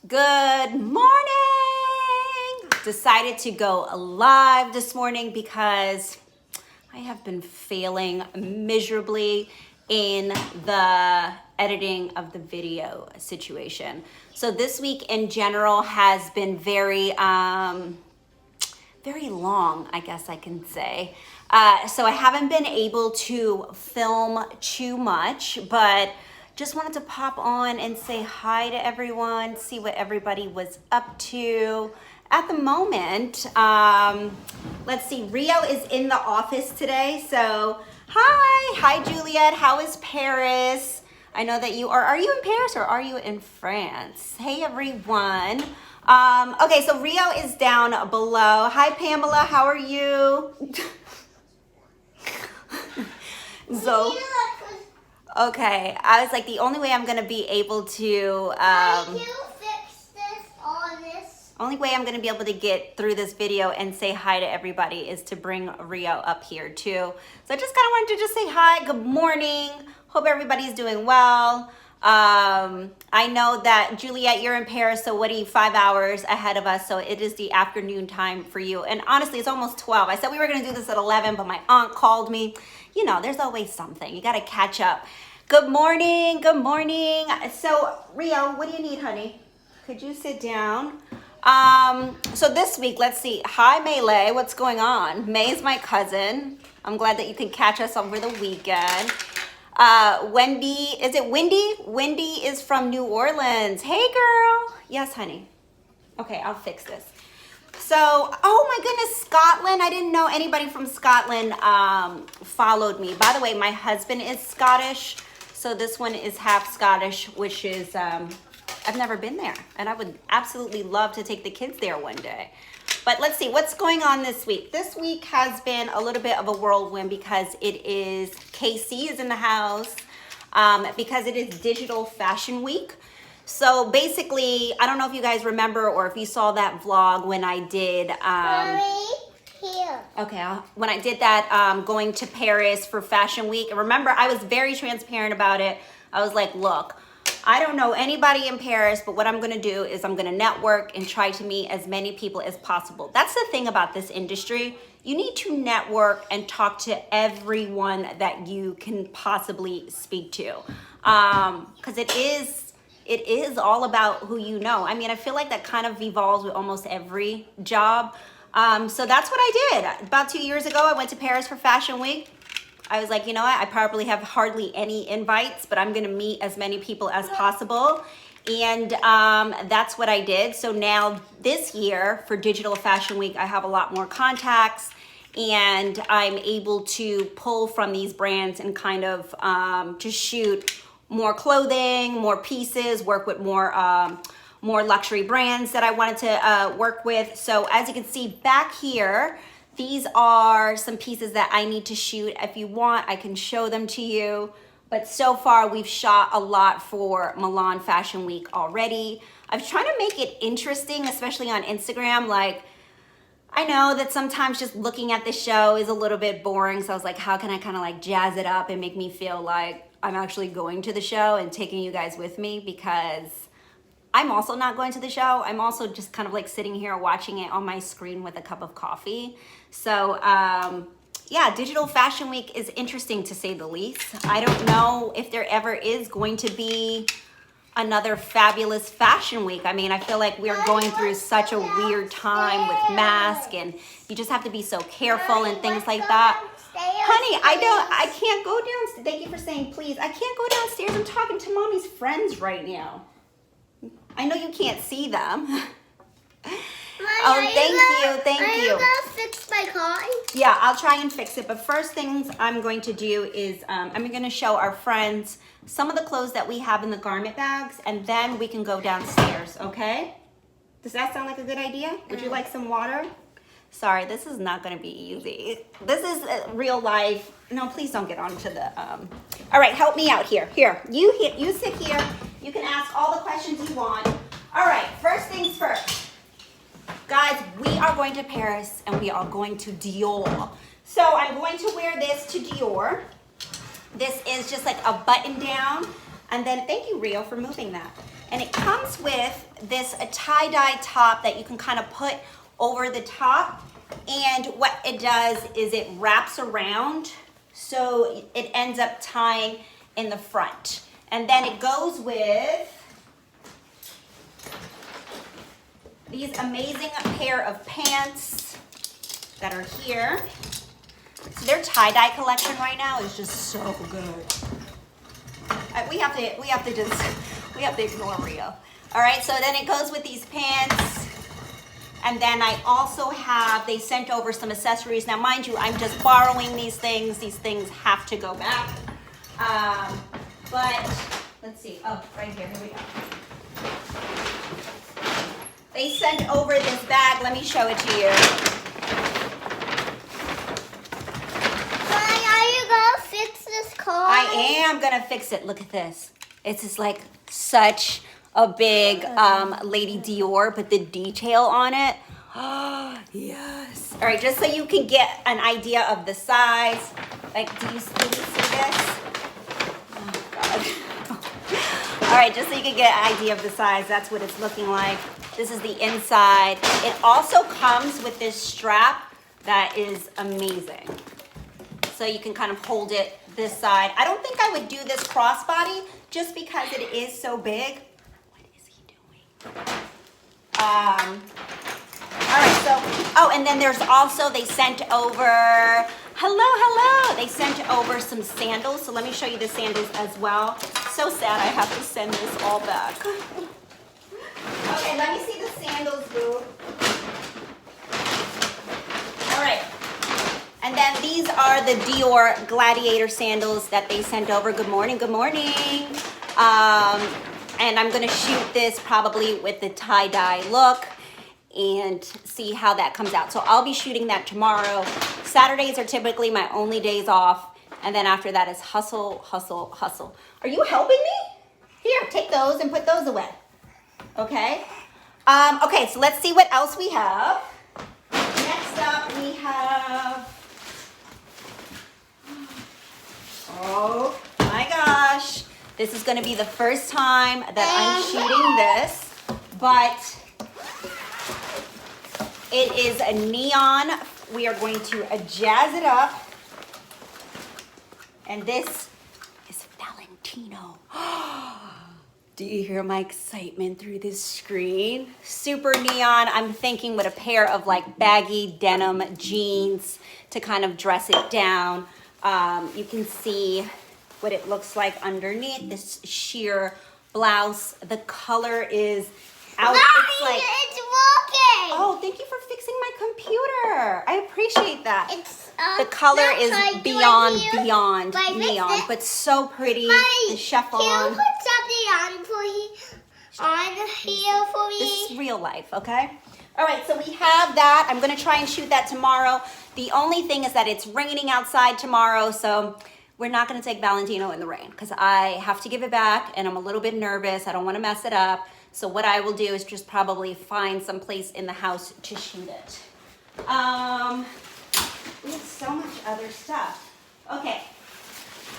Good morning! Decided to go live this morning because I have been failing miserably in the editing of the video situation. So this week in general has been very long, I guess I can say. So I haven't been able to film too much, but just wanted to pop on and say hi to everyone, see what everybody was up to. At the moment, let's see, Rio is in the office today, so hi Juliet, how is Paris? I know that you are you in Paris or are you in France? Hey everyone. Okay, so Rio is down below. Hi Pamela, how are you? So, okay, I was like, the only way I'm gonna be able to, only way I'm gonna be able to get through this video and say hi to everybody is to bring Rio up here too. So I just kind of wanted to just say hi, good morning. Hope everybody's doing well. I know that Juliet, you're in Paris, so what are you, 5 hours ahead of us? So it is the afternoon time for you. And honestly, it's almost 12. I said we were gonna do this at 11, but my aunt called me. You know, there's always something. You gotta catch up. Good morning, good morning. So Rio, what do you need, honey? Could you sit down? So this week, let's see. Hi, Melee, what's going on? May's my cousin. I'm glad that you can catch us over the weekend. Wendy, is it Wendy? Wendy is from New Orleans. Hey, girl. Yes, honey. Okay, I'll fix this. So, oh my goodness, Scotland. I didn't know anybody from Scotland followed me. By the way, my husband is Scottish. So this one is half Scottish, which is, I've never been there. And I would absolutely love to take the kids there one day. But let's see, what's going on this week? This week has been a little bit of a whirlwind because it is, KC is in the house, because it is Digital Fashion Week. So basically, I don't know if you guys remember or if you saw that vlog when I did, here. Okay, when I did that, going to Paris for Fashion Week. And remember, I was very transparent about it. I was like, look, I don't know anybody in Paris, but what I'm gonna do is I'm gonna network and try to meet as many people as possible. That's the thing about this industry. You need to network and talk to everyone that you can possibly speak to. Because it is all about who you know. I mean, I feel like that kind of evolves with almost every job. So that's what I did. About 2 years ago, I went to Paris for Fashion Week. I was like, you know what? I probably have hardly any invites, but I'm gonna meet as many people as possible. And that's what I did. So now this year for Digital Fashion Week, I have a lot more contacts and I'm able to pull from these brands and kind of just shoot more clothing, more pieces, work with more luxury brands that I wanted to work with. So as you can see back here, these are some pieces that I need to shoot. If you want, I can show them to you. But so far, we've shot a lot for Milan Fashion Week already. I'm trying to make it interesting, especially on Instagram. Like, I know that sometimes just looking at the show is a little bit boring. So I was like, how can I kind of like jazz it up and make me feel like I'm actually going to the show and taking you guys with me, because I'm also not going to the show. I'm also just kind of like sitting here watching it on my screen with a cup of coffee. So yeah, Digital Fashion Week is interesting to say the least. I don't know if there ever is going to be another fabulous fashion week. I mean, I feel like we're going through such a weird time with masks and you just have to be so careful and things like that. Honey, I can't go downstairs. Thank you for saying please. I can't go downstairs. I'm talking to mommy's friends right now. I know you can't see them. Oh, thank you. Are you gonna fix my car? Yeah, I'll try and fix it. But first things I'm going to do is I'm going to show our friends some of the clothes that we have in the garment bags, and then we can go downstairs, okay? Does that sound like a good idea? Would you like some water? Sorry, this is not going to be easy. This is real life. No, please don't get onto the... All right, help me out here. Here, you sit here. You can ask all the questions you want. All right, first things first. Guys, we are going to Paris and we are going to Dior. So I'm going to wear this to Dior. This is just like a button down. And then, thank you, Rio, for moving that. And it comes with this tie-dye top that you can kind of put over the top. And what it does is it wraps around, so it ends up tying in the front. And then it goes with these amazing pair of pants that are here. So their tie-dye collection right now is just so good. We have to ignore Rio. All right, so then it goes with these pants. And then I also have, they sent over some accessories. Now, mind you, I'm just borrowing these things. These things have to go back. But let's see. Oh, right here. Here we go. They sent over this bag. Let me show it to you. Mommy, are you gonna fix this car? I am gonna fix it. Look at this. It's just like such a big Lady Dior, but the detail on it. Oh, yes. All right, just so you can get an idea of the size. Like, do you see this? Oh, God. All right, just so you can get an idea of the size, that's what it's looking like. This is the inside. It also comes with this strap that is amazing. So you can kind of hold it this side. I don't think I would do this crossbody just because it is so big. What is he doing? All right, so, oh, and then there's also, they sent over, hello. They sent over some sandals. So let me show you the sandals as well. So sad I have to send this all back. Okay, let me see the sandals, boo. All right. And then these are the Dior Gladiator sandals that they sent over. Good morning, good morning. And I'm gonna shoot this probably with the tie-dye look and see how that comes out. So I'll be shooting that tomorrow. Saturdays are typically my only days off. And then after that is hustle, hustle, hustle. Are you helping me? Here, take those and put those away. Okay. Okay, so let's see what else we have. Next up, we have, oh my gosh. This is gonna be the first time that I'm shooting this, but it is a neon. We are going to jazz it up. And this is Valentino. Do you hear my excitement through this screen? Super neon. I'm thinking with a pair of like baggy denim jeans to kind of dress it down. You can see what it looks like underneath this sheer blouse. The color is out. Mommy, it's like, it's working. oh, thank you for fixing my computer. I appreciate that. It's the color is beyond Like neon, this. but so pretty. Mommy, The chiffon. can you put something on here for me? This is real life, okay? All right, so we have that. I'm gonna try and shoot that tomorrow. The only thing is that it's raining outside tomorrow, so we're not gonna take Valentino in the rain because I have to give it back and I'm a little bit nervous. I don't wanna mess it up. So what I will do is just probably find some place in the house to shoot it. We have so much other stuff. Okay,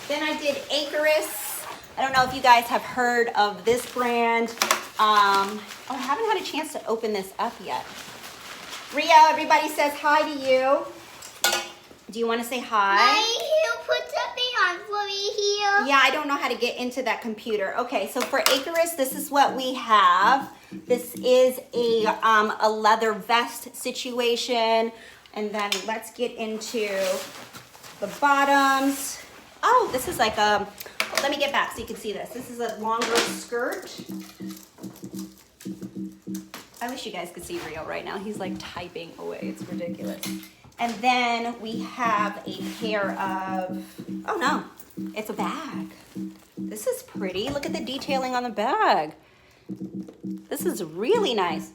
then I did Icarus. I don't know if you guys have heard of this brand. Oh, I haven't had a chance to open this up yet. Rio, everybody says hi to you. Do you want to say hi? Mommy, can you put something on for me here? Yeah, I don't know how to get into that computer. Okay, so for Icarus, this is what we have. This is a leather vest situation. And then let's get into the bottoms. Oh, this is like a, let me get back so you can see this. This is a longer skirt. I wish you guys could see Rio right now. He's like typing away. It's ridiculous. And then we have a pair of, oh no, it's a bag. This is pretty. Look at the detailing on the bag. This is really nice.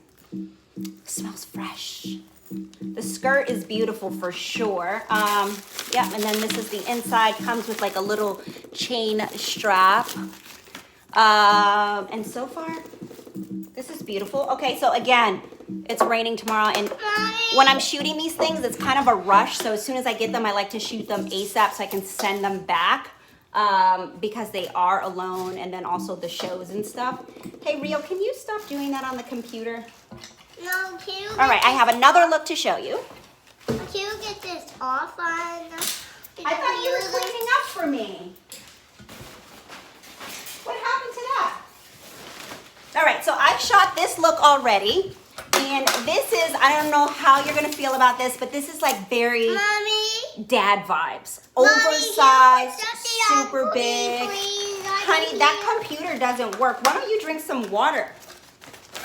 Smells fresh. The skirt is beautiful for sure. Yeah, and then this is the inside. Comes with like a little chain strap. And so far, this is beautiful. Okay, so again, it's raining tomorrow. And when I'm shooting these things, it's kind of a rush. So as soon as I get them, I like to shoot them ASAP so I can send them back. because they are alone, and then also the shows and stuff. Hey, Rio, can you stop doing that on the computer? No, can you All right, I have another look to show you. Can you get this off on? I thought you were cleaning up for me. What happened to that? All right, so I shot this look already. And this is, I don't know how you're gonna feel about this, but this is like very Mommy, dad vibes. Mommy, Oversized, can you shut the off super for me, big. please? I Honey, can that computer doesn't work. Why don't you drink some water?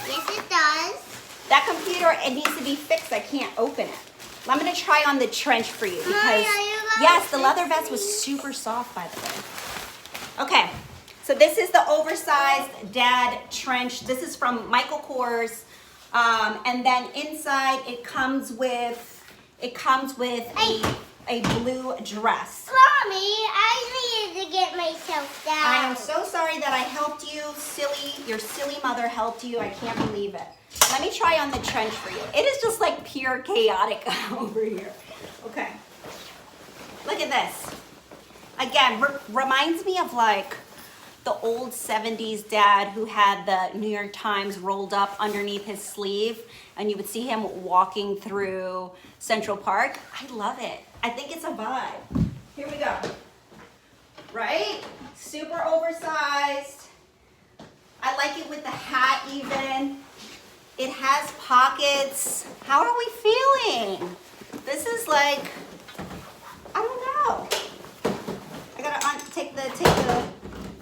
Yes, it does. That computer, it needs to be fixed. I can't open it. I'm gonna try on the trench for you because, Mommy, are you gonna yes, the fix leather vest was super soft, by the way. Okay, so this is the oversized dad trench. This is from Michael Kors. And then inside it comes with a blue dress. Mommy, I needed to get myself down. I am so sorry that I helped you, your silly mother helped you. I can't believe it. Let me try on the trench for you. It is just like pure chaotic over here. Okay. Look at this. Again, reminds me of like the old 70s dad who had the New York Times rolled up underneath his sleeve, and you would see him walking through Central Park. I love it. I think it's a vibe. Here we go. Right? Super oversized. I like it with the hat even. It has pockets. How are we feeling? This is like, I don't know. I gotta take the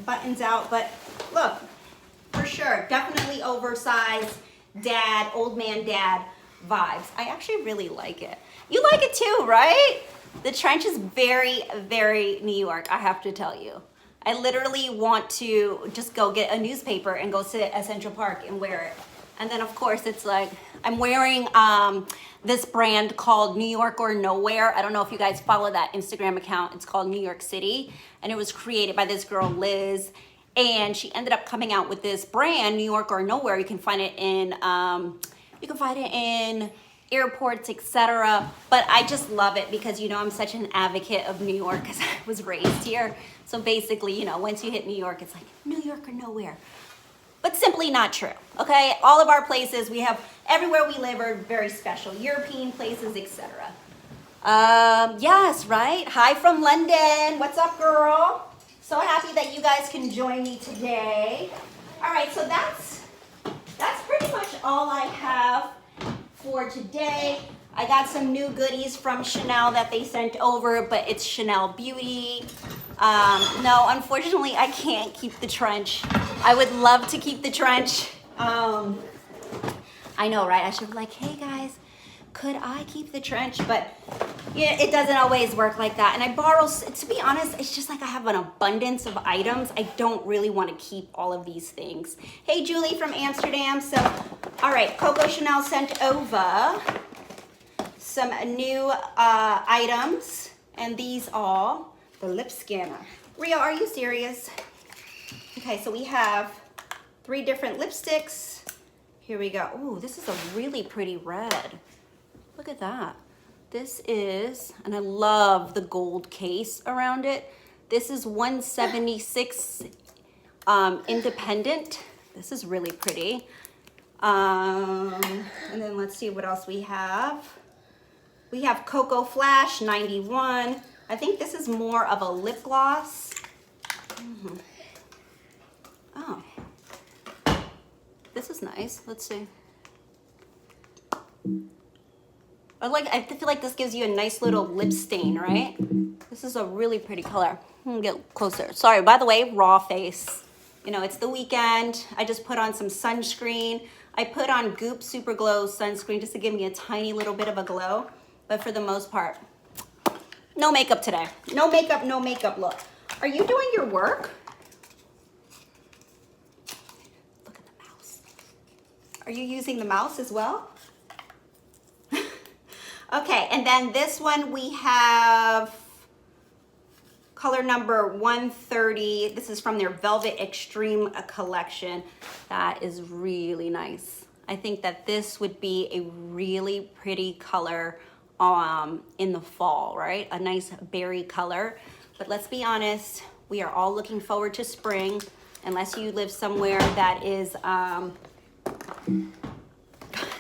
buttons out, but look, for sure, definitely oversized dad, old man dad vibes. I actually really like it. You like it too, right? The trench is very, very New York, I have to tell you. I literally want to just go get a newspaper and go sit at Central Park and wear it. And then of course it's like, I'm wearing this brand called New York or Nowhere. I don't know if you guys follow that Instagram account. It's called New York City. And it was created by this girl, Liz. And she ended up coming out with this brand, New York or Nowhere. You can find it in airports, etc. But I just love it because, you know, I'm such an advocate of New York because I was raised here. So basically, you know, once you hit New York, it's like New York or nowhere. But simply not true, okay? All of our places, we have, everywhere we live are very special. European places, etc. Yes, right? Hi from London. What's up, girl? So happy that you guys can join me today. All right, so that's pretty much all I have for today. I got some new goodies from Chanel that they sent over, but it's Chanel Beauty. No, unfortunately, I can't keep the trench. I would love to keep the trench. I know, right? I should be like, hey guys, could I keep the trench? But yeah, it doesn't always work like that. And I borrow, to be honest, it's just like I have an abundance of items. I don't really want to keep all of these things. Hey, Julie from Amsterdam. So, all right, Coco Chanel sent over some new items, and these are the lip scanner. Ria, are you serious? Okay, so we have 3 different lipsticks. Here we go. Ooh, this is a really pretty red. Look at that. This is, and I love the gold case around it. This is 176 independent. This is really pretty. And then let's see what else we have. We have Cocoa Flash 91. I think this is more of a lip gloss. Oh, this is nice. Let's see. I feel like this gives you a nice little lip stain, right? This is a really pretty color. I'm gonna get closer. Sorry, by the way, raw face. You know, it's the weekend. I just put on some sunscreen. I put on Goop Super Glow sunscreen just to give me a tiny little bit of a glow. But for the most part, no makeup today. No makeup look. Are you doing your work? Look at the mouse. Are you using the mouse as well? Okay, and then this one we have color number 130. This is from their Velvet Extreme collection. That is really nice. I think that this would be a really pretty color in the fall, right? A nice berry color. But let's be honest, We are all looking forward to spring, unless you live somewhere that is,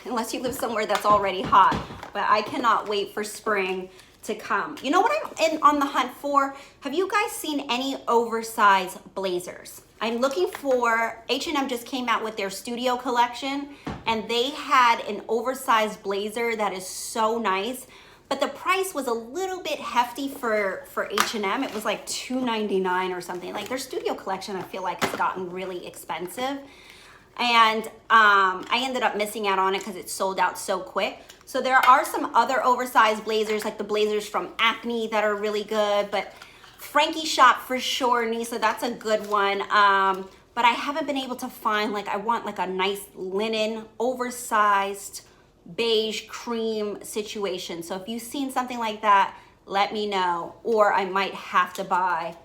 unless you live somewhere that's already hot. But I cannot wait for spring to come. You know what I'm on the hunt for? Have you guys seen any oversized blazers? I'm looking for, H&M just came out with their studio collection, and they had an oversized blazer that is so nice, but the price was a little bit hefty for H&M. It was like $2.99 or something. Like their studio collection, I feel like, has gotten really expensive. And I ended up missing out on it because it sold out so quick. So there are some other oversized blazers, like the blazers from Acne, that are really good, but Frankie Shop for sure, Nisa, that's a good one. But I haven't been able to find, like, I want like a nice linen, oversized, beige cream situation. So if you've seen something like that, let me know. Or I might have to buy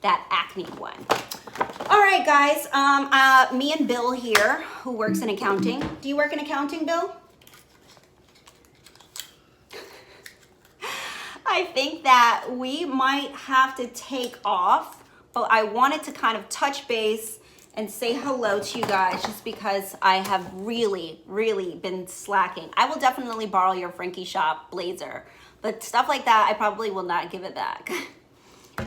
that Acne one. All right, guys, me and Bill here, who works in accounting. Do you work in accounting, Bill? I think that we might have to take off, but I wanted to kind of touch base and say hello to you guys just because I have really, really been slacking. I will definitely borrow your Frankie Shop blazer, but stuff like that, I probably will not give it back.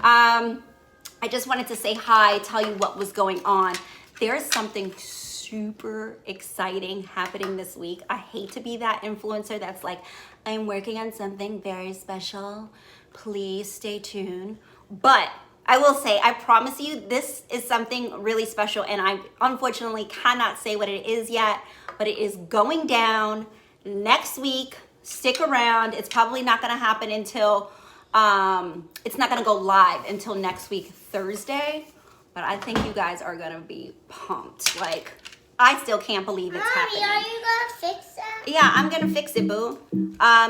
I just wanted to say hi, tell you what was going on. There's something super exciting happening this week. I hate to be that influencer that's like, I'm working on something very special. Please stay tuned. But I will say, I promise you, this is something really special, and I unfortunately cannot say what it is yet, but it is going down next week. Stick around. It's probably not gonna happen until, it's not gonna go live until next week, Thursday, but I think you guys are gonna be pumped. Like, I still can't believe it's happening. Mommy, are you gonna fix that? Yeah, I'm gonna fix it, boo.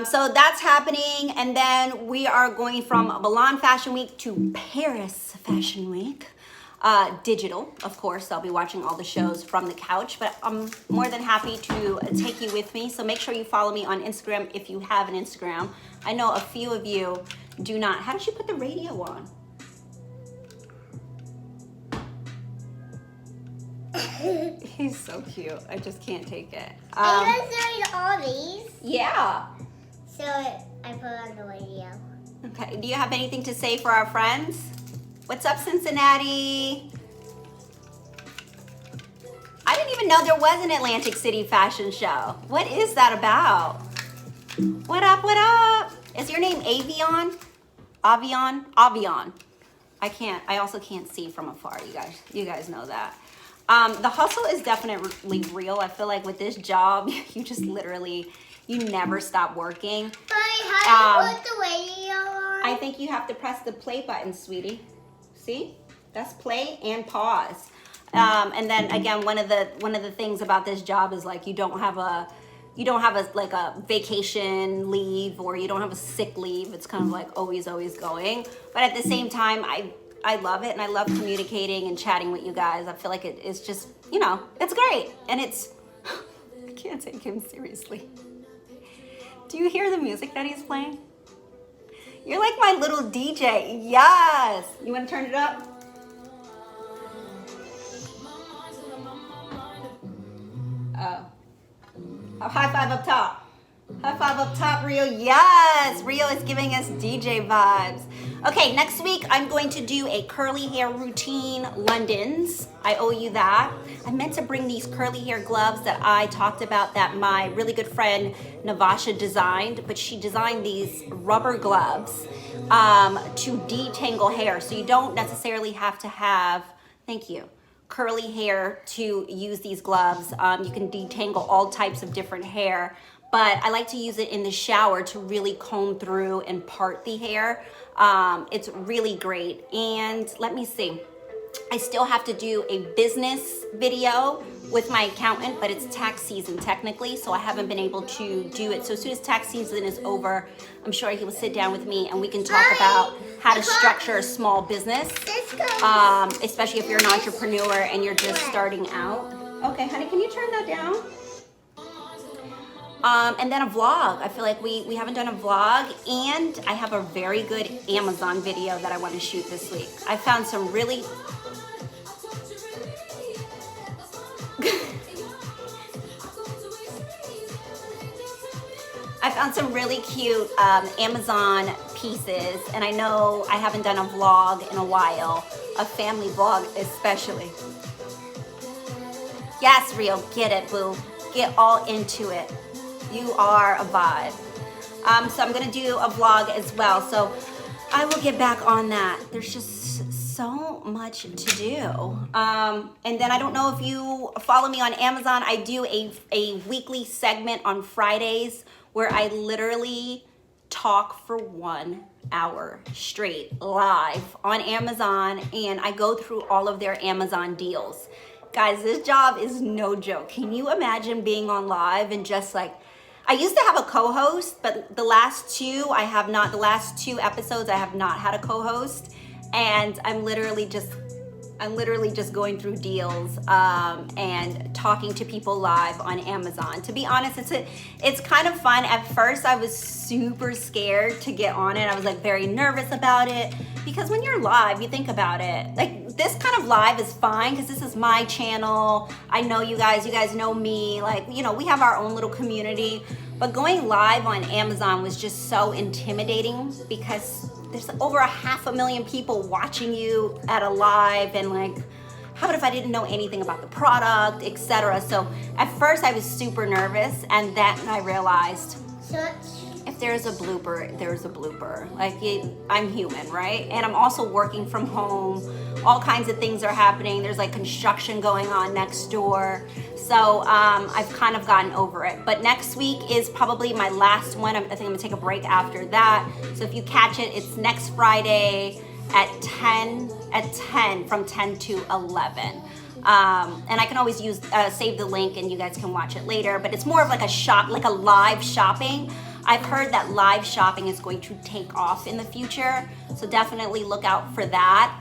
So that's happening, and then we are going from Milan Fashion Week to Paris Fashion Week. Digital, of course. I'll be watching all the shows from the couch, but I'm more than happy to take you with me. So make sure you follow me on Instagram if you have an Instagram. I know a few of you do not. How did you put the radio on? He's so cute. I just can't take it. Are you guys doing all these? Yeah. So I put on the radio. Okay. Do you have anything to say for our friends? What's up, Cincinnati? I didn't even know there was an Atlantic City fashion show. What is that about? What up, what up? Is your name Avion? Avion? Avion. I also can't see from afar, you guys know that. The hustle is definitely real. I feel like with this job, you just literally, you never stop working. But how do you put the radio on? I think you have to press the play button, sweetie. See? That's play and pause. And then again, one of the things about this job is like you don't have a like a vacation leave, or you don't have a sick leave. It's kind of like always going. But at the same time, I love it, and I love communicating and chatting with you guys. I feel like it's just, it's great. And it's, I can't take him seriously. Do you hear the music that he's playing? You're like my little DJ. Yes. You want to turn it up? Oh. High five up top. High five up top, Rio. Yes, Rio is giving us DJ vibes. Okay, next week I'm going to do a curly hair routine, London's. I owe you that. I meant to bring these curly hair gloves that I talked about that my really good friend Navasha designed, but she designed these rubber gloves to detangle hair. So you don't necessarily have to have, thank you, curly hair to use these gloves. You can detangle all types of different hair, but I like to use it in the shower to really comb through and part the hair. It's really great. And let me see, I still have to do a business video with my accountant, but it's tax season technically, so I haven't been able to do it. So as soon as tax season is over, I'm sure he will sit down with me and we can talk about how to structure a small business, especially if you're an entrepreneur and you're just starting out. Okay, honey, can you turn that down? And then a vlog. I feel like we haven't done a vlog, and I have a very good Amazon video that I want to shoot this week. I found some really cute Amazon pieces, and I know I haven't done a vlog in a while, a family vlog especially. Yes, Rio, get it, boo. Get all into it. You are a vibe. So I'm gonna do a vlog as well. So I will get back on that. There's just so much to do. And then I don't know if you follow me on Amazon. I do a weekly segment on Fridays where I literally talk for 1 hour straight live on Amazon, and I go through all of their Amazon deals. Guys, this job is no joke. Can you imagine being on live and just like, I used to have a co-host, but the last two episodes I have not had a co-host, and I'm literally just going through deals and talking to people live on Amazon. To be honest, it's kind of fun. At first, I was super scared to get on it. I was like very nervous about it, because when you're live, you think about it. Like, this kind of live is fine because this is my channel. I know you guys know me. Like, you know, we have our own little community. But going live on Amazon was just so intimidating because there's over 500,000 people watching you at a live, and like, how about if I didn't know anything about the product, etc. So at first I was super nervous, and then I realized if there's a blooper, there's a blooper. Like, I'm human, right? And I'm also working from home. All kinds of things are happening. There's like construction going on next door. So I've kind of gotten over it. But next week is probably my last one. I think I'm gonna take a break after that. So if you catch it, it's next Friday at 10, from 10 to 11. And I can always save the link and you guys can watch it later. But it's more of like a live shopping. I've heard that live shopping is going to take off in the future, so definitely look out for that.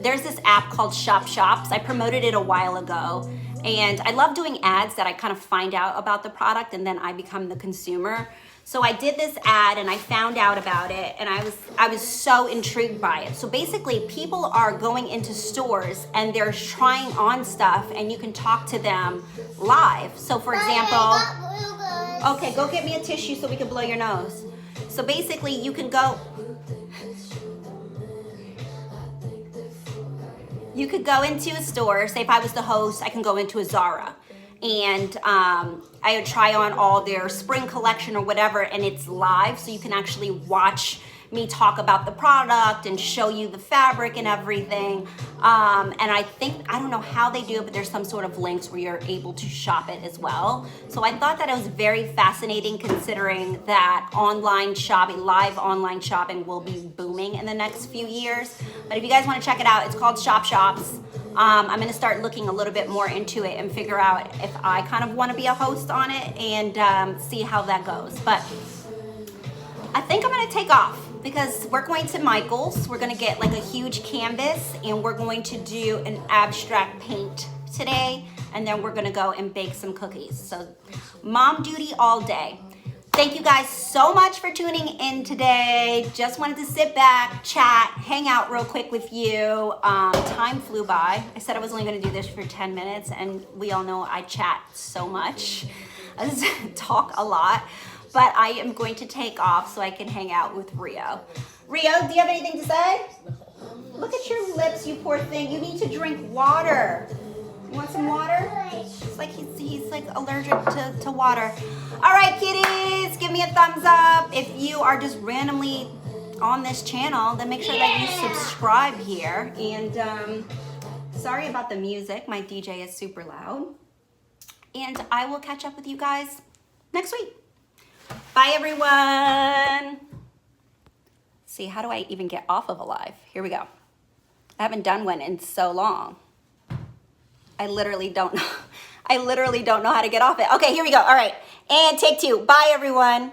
There's this app called Shop Shops. I promoted it a while ago, and I love doing ads that I kind of find out about the product and then I become the consumer. So I did this ad and I found out about it, and I was so intrigued by it. So basically, people are going into stores and they're trying on stuff, and you can talk to them live. So for example, okay, go get me a tissue so we can blow your nose. So basically, you can go into a store. Say if I was the host, I can go into a Zara, and I would try on all their spring collection or whatever, and it's live, so you can actually watch me talk about the product and show you the fabric and everything. And I don't know how they do it, but there's some sort of links where you're able to shop it as well. So I thought that it was very fascinating, considering that live online shopping will be booming in the next few years. But if you guys want to check it out, it's called Shop Shops. I'm gonna start looking a little bit more into it and figure out if I kind of want to be a host on it, and see how that goes. But I think I'm gonna take off because we're going to Michael's. We're gonna get like a huge canvas, and we're going to do an abstract paint today, and then we're gonna go and bake some cookies. So mom duty all day. Thank you guys so much for tuning in today. Just wanted to sit back, chat, hang out real quick with you. Time flew by. I said I was only gonna do this for 10 minutes, and we all know I chat so much. I just talk a lot. But I am going to take off so I can hang out with Rio. Rio, do you have anything to say? Look at your lips, you poor thing. You need to drink water. You want some water? It's like he's like allergic to water. All right, kitties, give me a thumbs up. If you are just randomly on this channel, then make sure that you subscribe here. And sorry about the music. My DJ is super loud. And I will catch up with you guys next week. Bye, everyone. See, how do I even get off of a live? Here we go. I haven't done one in so long. I literally don't know. I literally don't know how to get off it. Okay, here we go. All right, and take two. Bye, everyone.